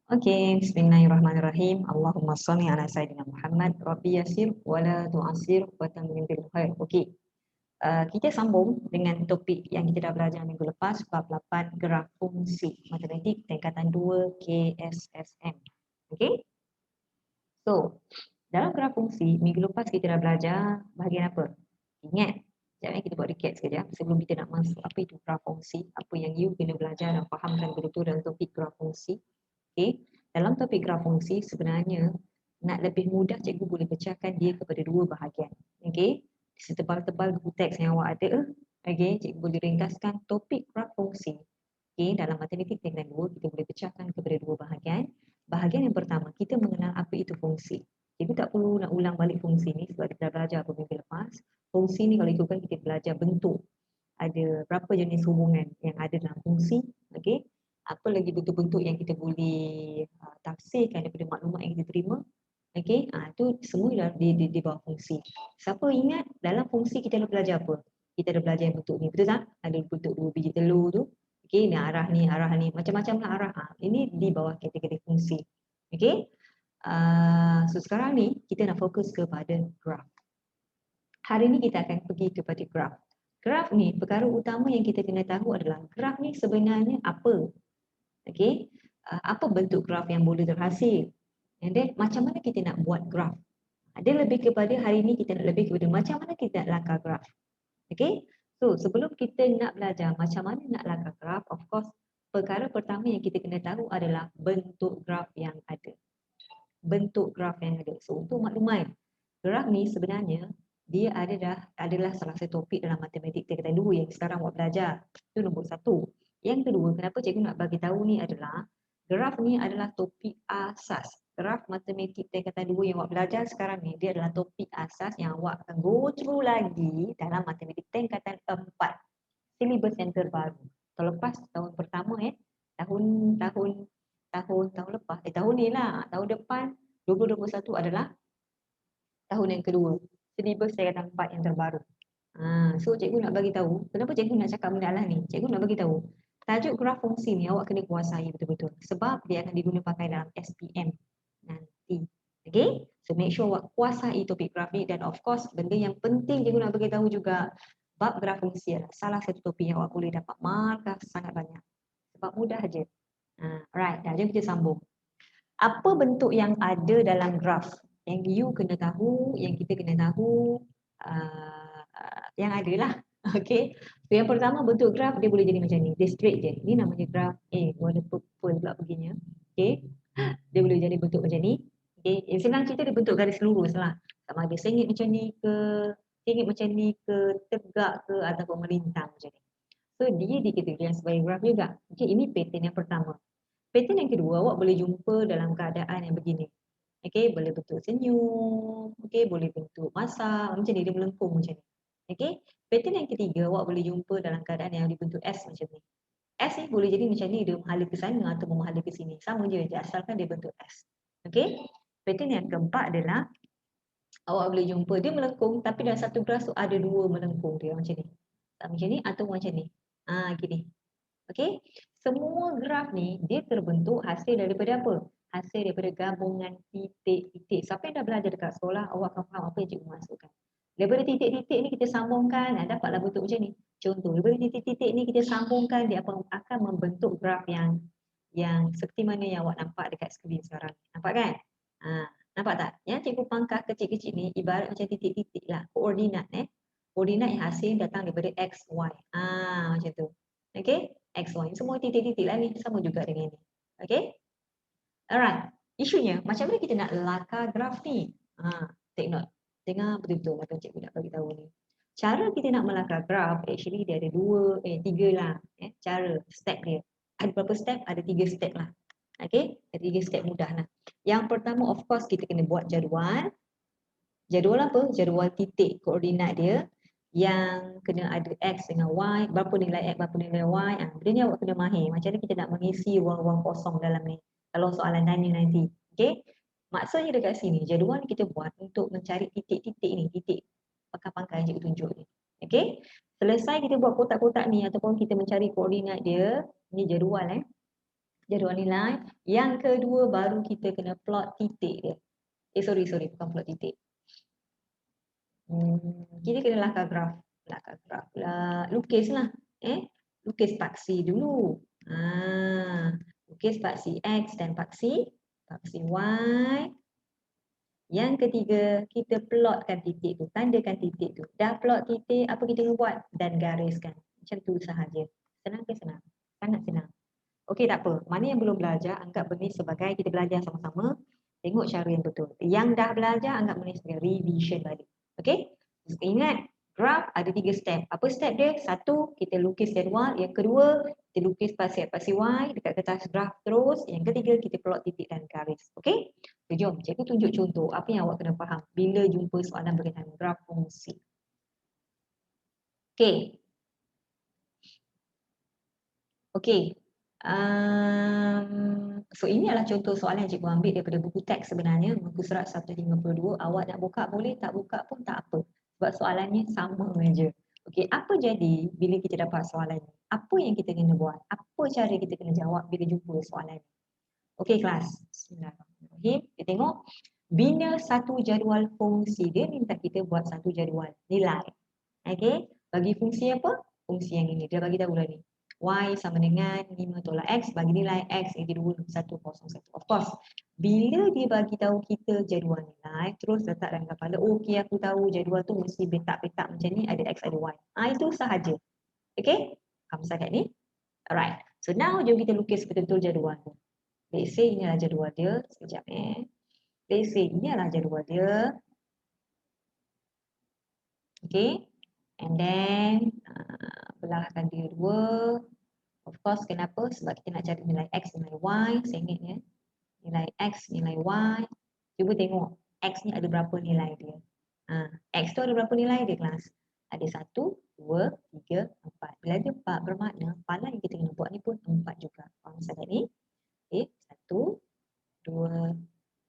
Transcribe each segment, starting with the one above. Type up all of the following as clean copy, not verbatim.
Okey, bismillahirrahmanirrahim. Allahumma shalli ala sayyidina Muhammad, Rabbi yassir wa la tu'assir wa tammim bil khair. Okey, kita sambung dengan topik yang kita dah belajar minggu lepas, bab 8 graf fungsi matematik tingkatan 2 KSSM. Okey? So, dalam graf fungsi, minggu lepas kita dah belajar bahagian apa? Ingat? Sekejap kita buat recap sekejap sebelum kita nak masuk apa itu graf fungsi, apa yang you kena belajar dan fahamkan betul-betul dalam topik graf fungsi. Okey, dalam topik graf fungsi sebenarnya nak lebih mudah cikgu boleh pecahkan dia kepada dua bahagian. Okey, setebal-tebal buku teks yang awak ada, okey, cikgu boleh ringkaskan topik graf fungsi. Okey, dalam matematik tingkatan 2 kita boleh pecahkan kepada dua bahagian. Bahagian yang pertama, kita mengenal apa itu fungsi. Cikgu tak perlu nak ulang balik fungsi ni sebab kita dah belajar minggu lepas. Fungsi ni kalau ikutkan kita belajar bentuk. Ada berapa jenis hubungan yang ada dalam fungsi, okey. Apa lagi bentuk-bentuk yang kita boleh tafsirkan daripada maklumat yang kita terima. Okey, tu semua di bawah fungsi. Siapa ingat dalam fungsi kita dah belajar apa? Kita dah belajar yang bentuk ni, betul tak? Ada bentuk dua biji telur tu. Okey, ni arah ni, macam-macam lah arah. Ini di bawah kategori fungsi. Okey. So sekarang ni kita nak fokus kepada graf. Hari ni kita akan pergi kepada graf. Graf ni, perkara utama yang kita kena tahu adalah graf ni sebenarnya apa? Okey, apa bentuk graf yang boleh terhasil? And then macam mana kita nak buat graf? Dia lebih kepada hari ini kita nak lebih kepada macam mana kita nak lakar graf. Okey, so sebelum kita nak belajar macam mana nak lakar graf, of course perkara pertama yang kita kena tahu adalah bentuk graf yang ada. Bentuk graf yang ada. So untuk makluman, graf ni sebenarnya dia adalah salah satu topik dalam matematik tingkatan 2 yang sekarang awak belajar. Itu nombor 1. Yang kedua, kenapa cikgu nak bagi tahu ni adalah graf ni adalah topik asas. Graf matematik tingkatan 2 yang awak belajar sekarang ni, dia adalah topik asas yang awak akan go through lagi dalam matematik tingkatan 4. Silibus yang terbaru. Tahun lepas, tahun pertama tahun tahun lepas, tahun ni lah, tahun depan 2021 adalah tahun yang kedua. Silibus tingkatan 4 yang terbaru. So cikgu nak bagi tahu, kenapa cikgu nak cakap benda lah ni? Cikgu nak bagi tahu, tajuk graf fungsi ni awak kena kuasai betul-betul sebab dia akan diguna pakai dalam SPM nanti. Okay? So make sure awak kuasai topik graf ni dan of course benda yang penting cikgu nak bagi tahu juga, bab graf fungsi adalah salah satu topik yang awak boleh dapat markah sangat banyak. Sebab mudah aja. Alright, dah jom kita sambung. Apa bentuk yang ada dalam graf? Yang you kena tahu, yang kita kena tahu, yang ada lah. Okay. So, yang pertama bentuk graf dia boleh jadi macam ni. Dia straight je. Ni namanya graf A. Warna purple pula begini. Okay. Dia boleh jadi bentuk macam ni. Okay. Yang senang cerita dia bentuk garis lurus lah. Sama ada sengit macam ni ke, tegak ke ataupun melintang macam ni. So dia dikategorikan sebagai graf juga. Okay. Ini pattern yang pertama. Pattern yang kedua awak boleh jumpa dalam keadaan yang begini. Okey, boleh bentuk senyum, okey, boleh bentuk masak, macam ni dia melengkung macam ni. Okey, pattern yang ketiga awak boleh jumpa dalam keadaan yang dibentuk S macam ni. S ni boleh jadi macam ni, dia menghala ke sana atau menghala ke sini. Sama je asalkan dia bentuk S. Okey, pattern yang keempat adalah awak boleh jumpa dia melengkung tapi dalam satu graf tu ada dua melengkung dia macam ni. Tak macam ni atau macam ni. Gini. Okey, semua graf ni dia terbentuk hasil daripada apa? Hasil daripada gabungan titik-titik. Siapa yang dah belajar dekat sekolah, awak akan faham apa yang cikgu maksudkan. Daripada titik-titik ni kita sambungkan, dapatlah bentuk macam ni. Contoh, daripada titik-titik ni kita sambungkan, dia akan membentuk graf yang seperti mana yang awak nampak dekat skrin sekarang. Nampak kan? Nampak tak? Yang cikgu pangkah kecil-kecil ni ibarat macam titik-titik lah. Koordinat Koordinat yang hasil datang daripada X, Y. Macam tu. Okay? X, Y. Semua titik-titik lah ni. Sama juga dengan ni. Okay? Alright. Isunya, macam mana kita nak lakar graf ni? Take note. Dengar betul-betul apa cikgu nak bagi tahu ni. Cara kita nak melakar graf, actually dia ada tiga lah. Cara, step dia. Ada berapa step? Ada 3 step lah. Okay? Ada 3 step mudah lah. Yang pertama, of course, kita kena buat jadual. Jadual apa? Jadual titik koordinat dia yang kena ada X dengan Y, berapa nilai X, berapa nilai Y. Benda ni awak kena mahir. Macam mana kita nak mengisi ruang-ruang kosong dalam ni. Kalau soalan tanya nanti. Okay? Maksudnya dekat sini, jadual ni kita buat untuk mencari titik-titik ni. Titik pangkal-pangkal yang cikgu tunjuk ni. Okay? Selesai kita buat kotak-kotak ni ataupun kita mencari koordinat dia. Ni jadual jadual nilai. Yang kedua baru kita kena plot titik dia. Sorry, bukan plot titik. Kita kena lakar graf. Lukis lah. Lukis paksi dulu. Lukis paksi X dan paksi Y. Yang ketiga, kita plotkan titik tu, tandakan titik tu. Dah plot titik, apa kita buat? Dan gariskan. Macam tu sahaja. Senang ke senang? Sangat senang. Okey, tak apa. Mana yang belum belajar, anggap benda sebagai kita belajar sama-sama. Tengok cara yang betul. Yang dah belajar, anggap benda sebagai revision balik. Okey? Ingat, graf ada 3 step. Apa step dia? Satu, kita lukis jadual. Yang kedua, kita lukis paksi Y dekat kertas graf terus. Yang ketiga, kita plot titik dan garis. Okey? So, jom, cikgu tunjuk contoh. Apa yang awak kena faham bila jumpa soalan berkaitan graf fungsi. Okey. Okey. So ini adalah contoh soalan yang cikgu ambil daripada buku teks sebenarnya, muka surat 152. Awak nak buka boleh, tak buka pun tak apa. Sebab soalannya sama saja. Okey, apa jadi bila kita dapat soalan ni? Apa yang kita kena buat? Apa cara kita kena jawab bila jumpa soalan ni? Okey kelas. Bismillahirrahmanirrahim. Kita tengok bina satu jadual fungsi. Dia minta kita buat satu jadual nilai. Okey, bagi fungsi apa? Fungsi yang ini. Dia bagi tahu dah ni. Y sama dengan 5 tolak X, bagi nilai X × 2, 101. Of course, bila dia bagi tahu kita jadual nilai, terus letak dalam kepala, okey aku tahu jadual tu mesti petak-petak macam ni, ada X, ada Y. Itu sahaja. Okey? Faham sangat ni? Alright. So now jom kita lukis betul-betul jadual tu. Let's say ini adalah jadual dia. Sekejap Let's say ini adalah jadual dia. Okay. And then belahkan dia 2. Of course, kenapa? Sebab kita nak cari nilai X, nilai Y. Saya ingat ya. Nilai X, nilai Y. Cuba tengok X ni ada berapa nilai dia. X tu ada berapa nilai dia kelas? Ada 1, 2, 3, 4. Bila ada 4 bermakna pala yang kita kena buat ni pun 4 juga. Faham sangat ni? Okay. 1, 2,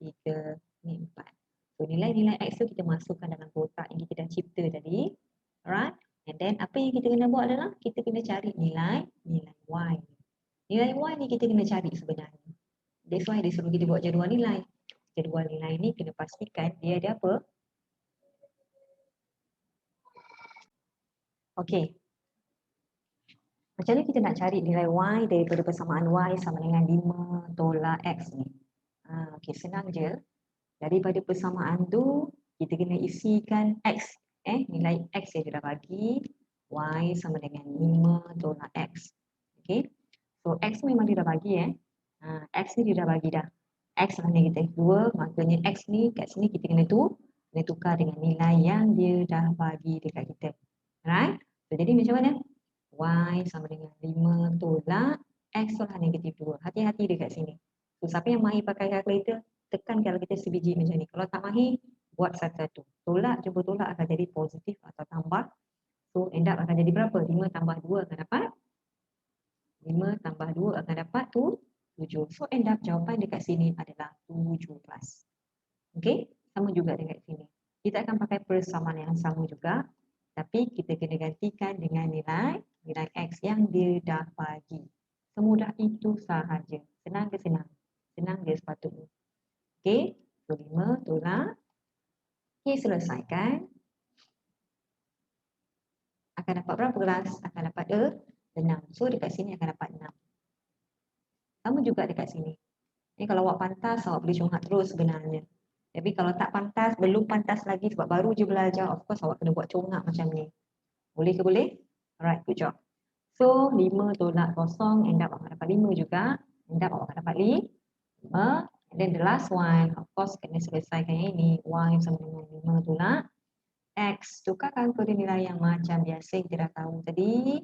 3, ni 4. So nilai-nilai X tu kita masukkan dalam kotak yang kita dah cipta tadi. Alright. And then apa yang kita kena buat adalah kita kena cari nilai Y. Nilai Y ni kita kena cari sebenarnya. That's why dia suruh kita buat jadual nilai. Jadual nilai ni kena pastikan dia ada apa? Okey. Macam mana kita nak cari nilai Y daripada persamaan Y sama dengan 5 tolak X ni? Okey, senang je. Daripada persamaan tu, kita kena isikan X. Nilai X yang dia dah bagi. Y sama dengan 5 tolak X. Okay. So X memang dia dah bagi X ni dia dah bagi dah. X lah negatif 2. Maknanya X ni kat sini kita kena tukar dengan nilai yang dia dah bagi dekat kita. Right. So jadi macam mana? Y sama dengan 5 tolak X lah negatif 2. Hati-hati dekat sini. So siapa yang mahir pakai kalkulator, tekan kalkulator sebiji macam ni. Kalau tak mahir, buat satu-satu. Tolak, cuba tolak akan jadi positif atau tambah. So end up akan jadi berapa? 5 tambah 2 akan dapat 5 tambah 2 akan dapat 7. So end up jawapan dekat sini adalah 17. Okay, sama juga dekat sini. Kita akan pakai persamaan yang sama juga. Tapi kita kena gantikan dengan nilai X yang dia dah bagi. Semudah itu sahaja. Senang ke senang? Senang dia sepatutnya. Okay, so 5 tolak. Okay, selesaikan. Akan dapat berapa kelas? Akan dapat 6. So dekat sini akan dapat 6. Sama juga dekat sini. Ini kalau awak pantas, awak boleh congak terus sebenarnya. Tapi kalau tak pantas, belum pantas lagi sebab baru je belajar, of course awak kena buat congak macam ni. Boleh ke boleh? Alright, good job. So 5 tolak 0, end up awak dapat 5 juga. End up awak akan dapat 5. And then the last one, of course kena selesaikan yang ini. Y sama dengan 5 tolak X. Tukarkan kode nilai yang macam biasa kita dah tahu tadi.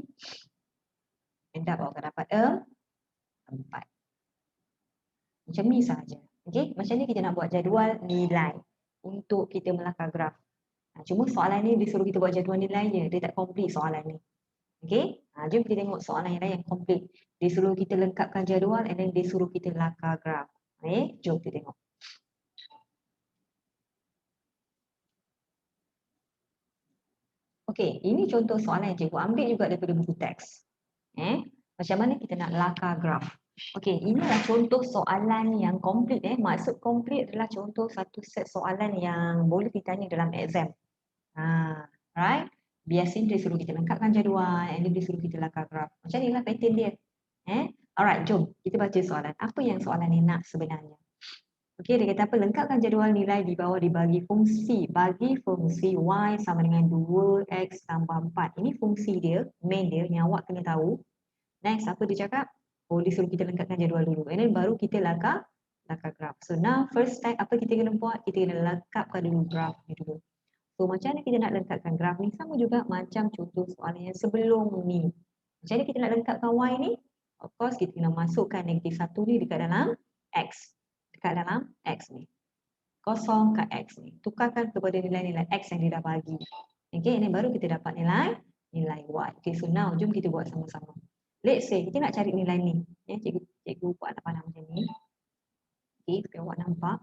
End up awak akan dapat 4. Macam ni sahaja. Okay? Macam ni kita nak buat jadual nilai untuk kita melakar graf. Cuma soalan ni dia suruh kita buat jadual nilai je. Dia tak complete soalan ni. Okay? Jom kita tengok soalan yang lain yang complete. Dia suruh kita lengkapkan jadual and then dia suruh kita lakar graf. Okay? Jom kita tengok. Okay, ini contoh soalan yang cikgu ambil juga daripada buku teks. Macam mana kita nak lakar graf. Okey, inilah contoh soalan yang komplit Maksud komplit adalah contoh satu set soalan yang boleh ditanya dalam exam. Right? Biasanya dia suruh kita lengkapkan jadual, and then dia suruh kita langkah graf. Macam inilah pattern dia. Alright, jom kita baca soalan. Apa yang soalan ni nak sebenarnya? Okey, dia kata apa? Lengkapkan jadual nilai di bawah dibagi fungsi. Bagi fungsi y sama dengan 2x tambah 4. Ini fungsi dia, main dia yang awak kena tahu. Next, apa dia cakap? Oh, dia suruh kita lengkapkan jadual dulu. And then baru kita langkah graf. So now first step apa kita kena buat? Kita kena lengkapkan dulu graf ni dulu. So macam mana kita nak lengkapkan graf ni? Sama juga macam contoh soalan yang sebelum ni. Macam mana kita nak lengkapkan y ni? Of course kita kena masukkan negatif 1 ni dekat dalam x. Dekat dalam x ni. Kosong kat x ni. Tukarkan kepada nilai-nilai x yang dia dah bagi. Okay, ini baru kita dapat nilai y. Okay, so now jom kita buat sama-sama. Let's say kita nak cari nilai ni. Cikgu buat anak panah macam ni. Okay, supaya awak nampak.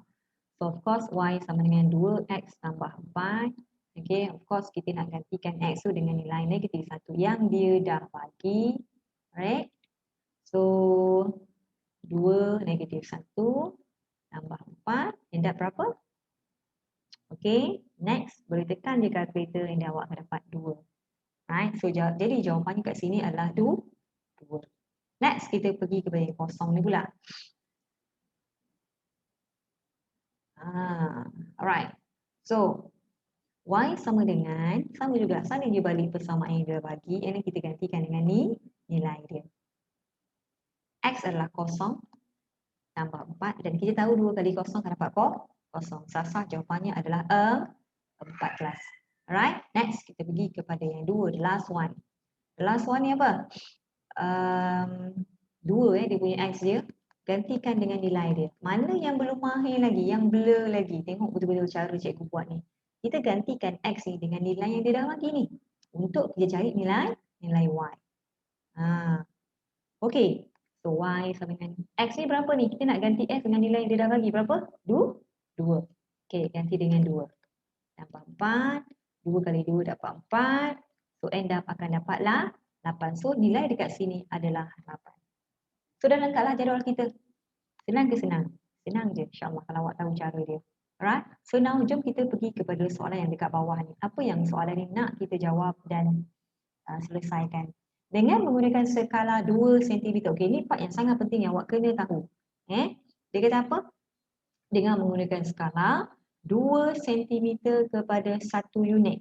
So of course y sama dengan 2x tambah 4. Okay, of course kita nak gantikan x tu dengan nilai negatif 1 yang dia dah bagi. Alright. So 2 negatif 1 tambah 4. End up berapa? Okay, next boleh tekan je kalkulator and awak akan dapat 2. Right, so jadi jawapannya kat sini adalah 2. Next kita pergi kepada yang kosong ni pula. Alright. So y sama dengan, sama juga, sana je balik persamaan yang dia bagi, and then kita gantikan dengan ni, nilai dia. X adalah kosong tambah 4, dan kita tahu 2 kali kosong akan dapat kosong. Sah jawapannya adalah 14. Alright, next kita pergi kepada yang 2, the last one. The last one ni apa? 2 dia punya X dia. Gantikan dengan nilai dia. Mana yang belum mahir lagi, yang blur lagi. Tengok betul-betul cara cikgu buat ni. Kita gantikan X ni dengan nilai yang dia dah bagi ni. Untuk kita cari nilai Y. Okay. So Y sama dengan X ni berapa ni? Kita nak ganti X dengan nilai yang dia dah bagi. Berapa? 2. Okay, ganti dengan 2. Tambah 4. 2 kali 2 dapat 4. So end up akan dapatlah 8. So nilai dekat sini adalah 8. So dah lengkaplah jadual kita. Senang ke senang? Senang je insyaAllah kalau awak tahu cara dia. Alright. So now jom kita pergi kepada soalan yang dekat bawah ni. Apa yang soalan ni nak kita jawab dan selesaikan. Dengan menggunakan skala 2 cm. Okay, ni part yang sangat penting yang awak kena tahu. Dia kata apa? Dengan menggunakan skala 2 cm kepada 1 unit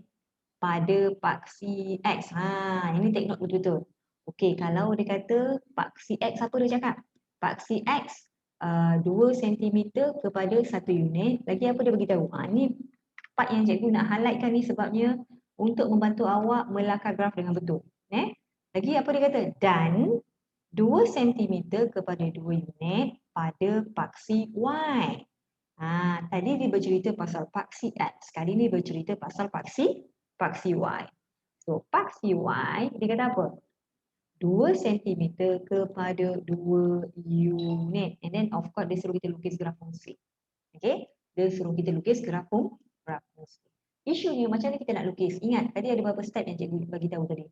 pada paksi X. Ini take note betul-betul. Okey, kalau dia kata paksi X, apa dia cakap? Paksi X 2 cm kepada 1 unit. Lagi apa dia beritahu? Ni part yang cikgu nak highlightkan ni sebabnya untuk membantu awak melakar graf dengan betul. Lagi apa dia kata? Dan 2 cm kepada 2 unit pada paksi Y. Tadi dia bercerita pasal paksi X. Kali ni bercerita pasal paksi Y. So, paksi Y, dia kata apa? 2 cm kepada 2 unit. And then, of course, dia suruh kita lukis graf fungsi. Okay? Dia suruh kita lukis graf fungsi. Isunya, macam mana kita nak lukis? Ingat, tadi ada beberapa step yang cikgu bagi tahu tadi.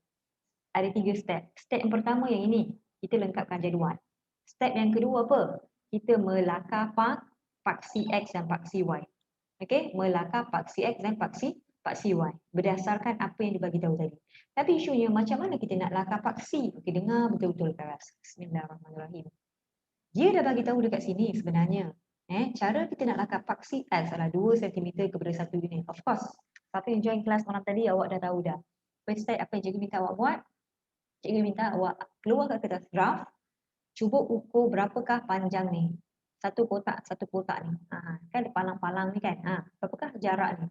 Ada 3 step. Step yang pertama yang ini, kita lengkapkan jadual. Step yang kedua apa? Kita melakar paksi X dan paksi Y. Okey, melakar paksi X dan paksi Y berdasarkan apa yang dibagi tahu tadi. Tapi isunya macam mana kita nak lakar paksi? Okey, dengar betul-betul keras. Bismillahirrahmanirrahim. Dia dah bagi tahu dekat sini sebenarnya. Cara kita nak lakar paksi X adalah 2 cm kepada 1 unit. Of course, siapa yang join kelas malam tadi awak dah tahu dah. First step apa yang cikgu minta awak buat? Cikgu minta awak keluarkan kertas graf. Cuba ukur berapakah panjang ni. Satu kotak ni. Kan palang-palang ni kan. Berapakah jarak ni?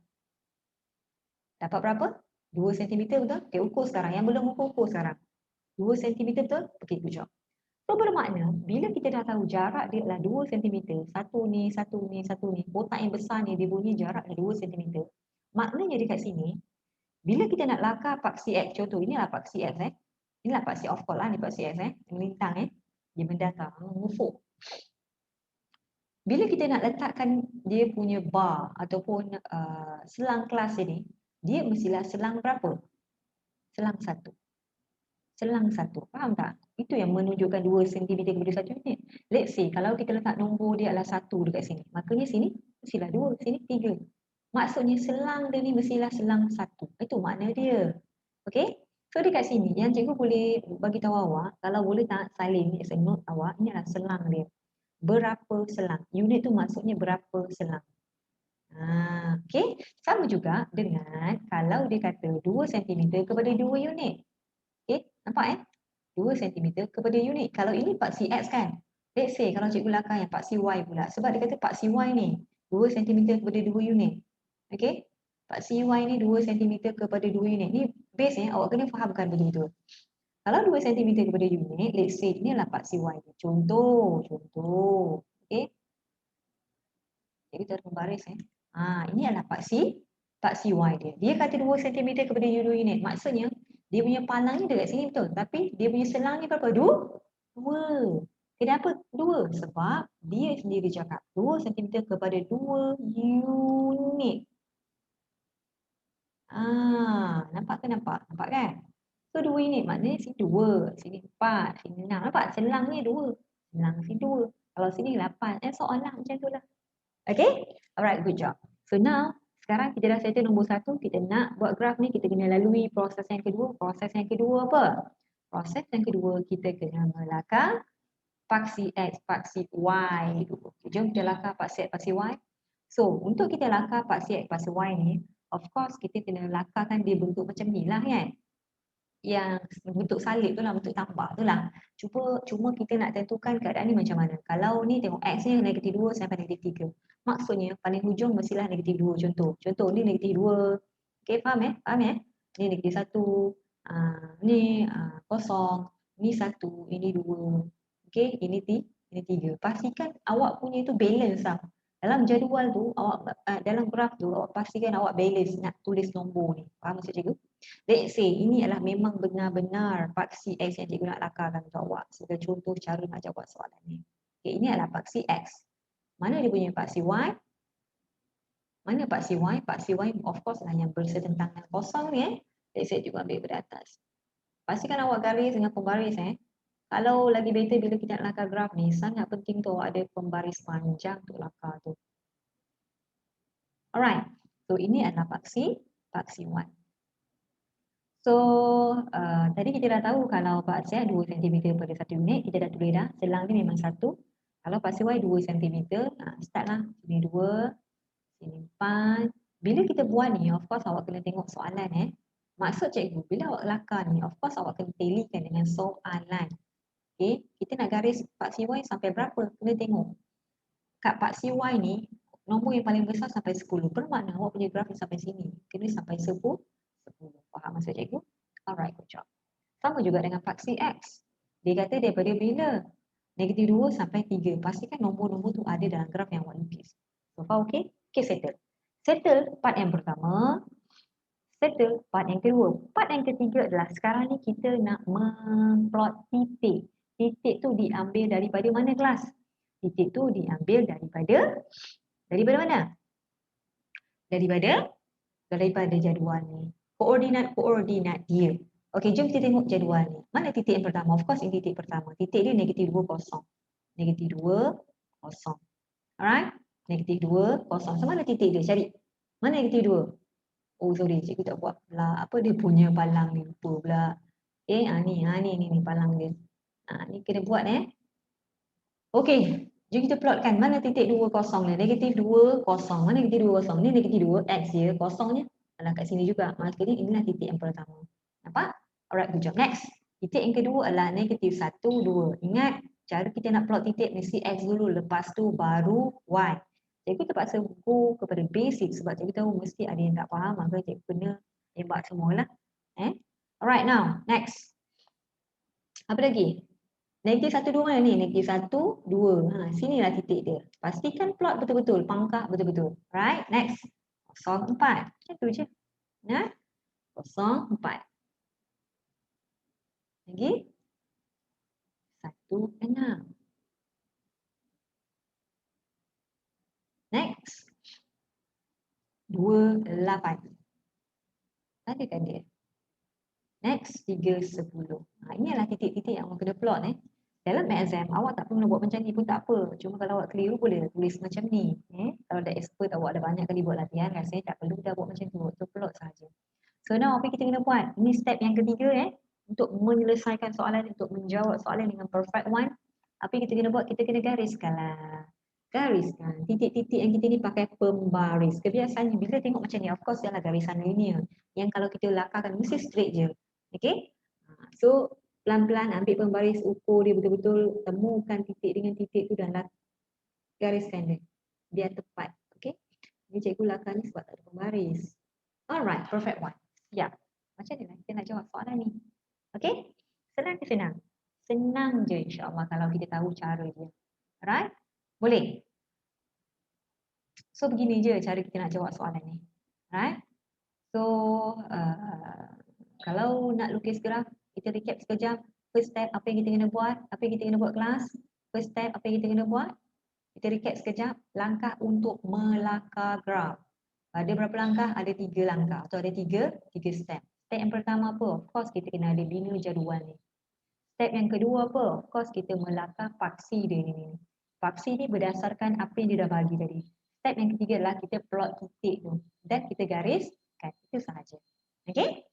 Dapat berapa? 2 cm betul? Okay, ukur sekarang. Yang belum ukur sekarang. 2 cm betul? Okay, good job. So bermakna, bila kita dah tahu jarak dia adalah 2 cm. Satu ni. Kotak yang besar ni dia bunyi jarak 2 cm. Maknanya dekat sini, bila kita nak lakar paksi X, contoh inilah paksi X. Inilah paksi of course lah. Ni paksi X. Melintang. Dia mendatar. Mengufuk. Bila kita nak letakkan dia punya bar ataupun selang kelas ini, dia mestilah selang berapa? Selang 1. Selang 1. Faham tak? Itu yang menunjukkan 2 cm kepada 1 unit. Let's say kalau kita letak nombor dia adalah 1 dekat sini, makanya sini mestilah 2, sini 3. Maksudnya selang dia ni mestilah selang 1. Itu makna dia. Okey? So dekat sini yang cikgu boleh bagi tahu awak, kalau boleh tak salin as a note awak, ni adalah selang dia. Berapa selang? Unit tu maksudnya berapa selang. Okey. Sama juga dengan kalau dia kata 2 cm kepada 2 unit. Okey, nampak 2 cm kepada unit. Kalau ini paksi X kan. Let's say kalau cikgu lakar yang paksi Y pula. Sebab dia kata paksi Y ni 2 cm kepada 2 unit. Okey. Paksi Y ni 2 cm kepada 2 unit. Ni base awak kena fahamkan betul-betul. Kalau 2 cm kepada unit, let's say ni adalah paksi Y. Contoh. Okey. Jadi kita membaris ini adalah paksi Y dia. Dia kata 2 cm kepada 2 unit. Maksudnya dia punya palang ni dekat sini betul. Tapi dia punya selang ni berapa? 2. Kenapa 2? Sebab dia sendiri cakap 2 cm kepada 2 unit. Nampak ke nampak? Nampak kan? So 2 unit maknanya sini 2, sini 4, sini 6. Nampak? Selang ni 2. Selang sini 2. Kalau sini 8. Soalan macam tu lah. Okay? Alright, good job. So now, sekarang kita dah settle nombor 1, kita nak buat graf ni, kita kena lalui proses yang kedua. Proses yang kedua apa? Proses yang kedua, kita kena melakar paksi X, paksi Y dulu. Okay, jom kita lakar paksi X, paksi Y. So, untuk kita lakar paksi X, paksi Y ni, of course, kita kena lakarkan dia bentuk macam ni lah kan? Yang bentuk salib tu lah, bentuk tambah tu lah. Cuma kita nak tentukan keadaan ni macam mana. Kalau ni tengok X ni negatif 2 sampai negatif 3. Maksudnya paling hujung mestilah negatif 2 contoh. Contoh ni negatif 2. Okay, faham Faham Ni negatif 1. Ni kosong. Ni 1. Ini 2. Okay, ini 3. Pastikan awak punya itu balance lah. Dalam jadual tu, dalam graf tu, awak pastikan awak balance nak tulis nombor ni. Faham maksud cikgu? Let's say ini adalah memang benar-benar paksi X yang cikgu nak lakarkan untuk awak. Sebagai contoh cara nak jawab soalan ni. Okay, ini adalah paksi X. Mana dia punya paksi Y? Mana paksi Y? Paksi Y of course lah yang bersetentang dengan kosong ni Let's say cikgu ambil pada atas. Pastikan awak garis dengan pembaris Kalau lagi better bila kita nak lakar graf ni, sangat penting tu ada pembaris panjang untuk lakar tu. Alright. So ini adalah paksi Y. So, tadi kita dah tahu kalau paksi Y 2 cm per 1 unit, kita dah tulis dah. Selang ni memang 1. Kalau paksi Y 2 cm, start lah. Sini 2, sini 4. Bila kita buat ni, of course awak kena tengok soalan Maksud cikgu, bila awak lakar ni, of course awak kena talikan dengan soalan. Okay, kita nak garis paksi Y sampai berapa? Kena tengok. Kat paksi Y ni, nombor yang paling besar sampai 10. Bermakna awak punya graf sampai sini. Kena sampai 10. Faham maksud cikgu? Alright, good job. Sama juga dengan paksi X. Dia kata daripada bila? Negatif 2 sampai 3. Pastikan nombor-nombor tu ada dalam graf yang awak lukis. So far okay? Okay, settle. Settle part yang pertama. Settle part yang kedua. Part yang ketiga adalah sekarang ni kita nak memplot titik. Titik tu diambil daripada mana kelas? Titik tu diambil daripada mana? Daripada jadual ni. Koordinat dia. Okey, jom kita tengok jadual ni. Mana titik yang pertama? Of course, ini titik pertama. Titik dia negatif 2, kosong. Negatif 2, kosong. Alright? Negatif 2, kosong. So, mana titik dia? Cari. Mana negatif 2? Oh, sorry. Cikgu tak buat pula. Apa dia punya palang ni? Lupa pula. Okay, ni palang dia. Ni kena buat Okey. Jom kita plotkan mana titik 2, kosong ni. Negatif 2, kosong. Mana negatif 2, kosong? Ni negatif 2, X dia. Kosongnya adalah kat sini juga. Maksudnya inilah titik yang pertama. Nampak? Alright, good job. Next. Titik yang kedua adalah negatif 1, 2. Ingat, cara kita nak plot titik mesti X dulu. Lepas tu baru Y. Cikgu terpaksa go kepada basic sebab cikgu tahu mesti ada yang tak faham. Maka cikgu kena tembak semualah. Alright, now. Next. Apa lagi? Negatif 1, 2 mana ni? Negatif 1, 2. Sinilah titik dia. Pastikan plot betul-betul. Pangkah betul-betul. Right? Next. 0, 4. Macam tu je. 0, 4. Lagi? 1, 6. Next. 2, 8. Ada kan dia? X 310. Inilah titik-titik yang awak kena plot Dalam exam awak tak perlu buat macam ni pun tak apa. Cuma kalau awak keliru boleh tulis macam ni. Kalau dah expert awak ada banyak kali buat latihan, rasanya tak perlu dah buat macam tu. Tu plot saja. So now apa kita kena buat? Ini step yang ketiga untuk menyelesaikan soalan, untuk menjawab soalan dengan perfect one. Apa yang kita kena buat? Kita kena gariskanlah. Gariskan. Titik-titik yang kita ni pakai pembaris. Kebiasaannya bila tengok macam ni, of course ialah garisan linear. Yang kalau kita lakarkan mesti straight je. Okay? So pelan-pelan ambil pembaris, ukur dia betul-betul, temukan titik dengan titik tu dan gariskan dia. Biar tepat. Okay? Jadi cikgu lakar ni sebab tak ada pembaris. Alright, perfect one. Ya. Macam mana kita nak jawab soalan ni? Okay? Senang ke senang? Senang je insyaAllah kalau kita tahu cara dia. Alright? Boleh? So begini je cara kita nak jawab soalan ni. Alright? So, kalau nak lukis graf, kita recap sekejap. First step, apa yang kita kena buat? Apa yang kita kena buat kelas? First step, apa yang kita kena buat? Kita recap sekejap. Langkah untuk melakar graf. Ada berapa langkah? Ada 3 langkah atau ada tiga step. Step yang pertama apa? Of course kita kena ada bina jadual ni. Step yang kedua apa? Of course kita melakar paksi dia ni. Paksi ni berdasarkan apa yang dia dah bagi tadi. Step yang ketiga adalah kita plot titik tu dan kita gariskan. Itu sahaja. Okay?